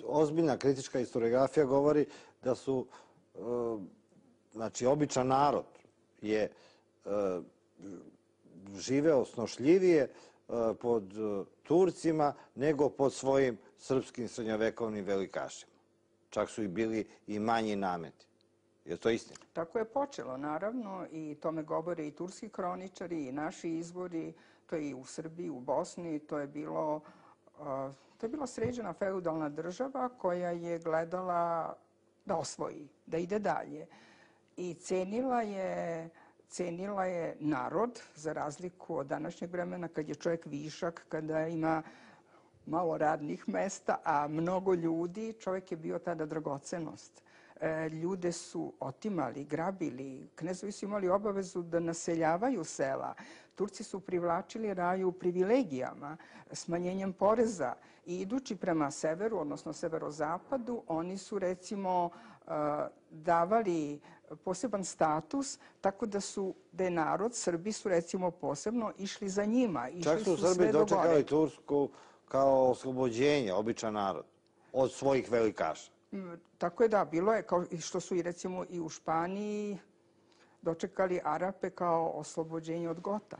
Ozbiljna kritička historiografija govori da su, znači, običan narod je živeo snošljivije pod Turcima nego pod svojim srpskim srednjovekovnim velikašima. Čak su i bili i manji nameti. Je to istina? Tako je počelo, naravno, i tome govore i turski kroničari i naši izvori, to je i u Srbiji, u Bosni, to je bila sređena feudalna država koja je gledala da osvoji, da ide dalje. I cenila je narod, za razliku od današnjeg vremena, kad je čovjek višak, kada ima malo radnih mesta, a mnogo ljudi, čovjek je bio tada dragocenost. Ljude su otimali, grabili, knezovi su imali obavezu da naseljavaju sela. Turci su privlačili raju privilegijama, smanjenjem poreza i idući prema severu, odnosno severozapadu, oni su recimo davali poseban status, tako da je narod, Srbi su recimo posebno išli za njima. Čak su Srbi dočekali Tursku kao oslobođenje, običan narod, od svojih velikaša. Tako je, da, bilo je, kao što su i recimo i u Španiji dočekali Arape kao oslobođenje od Gota.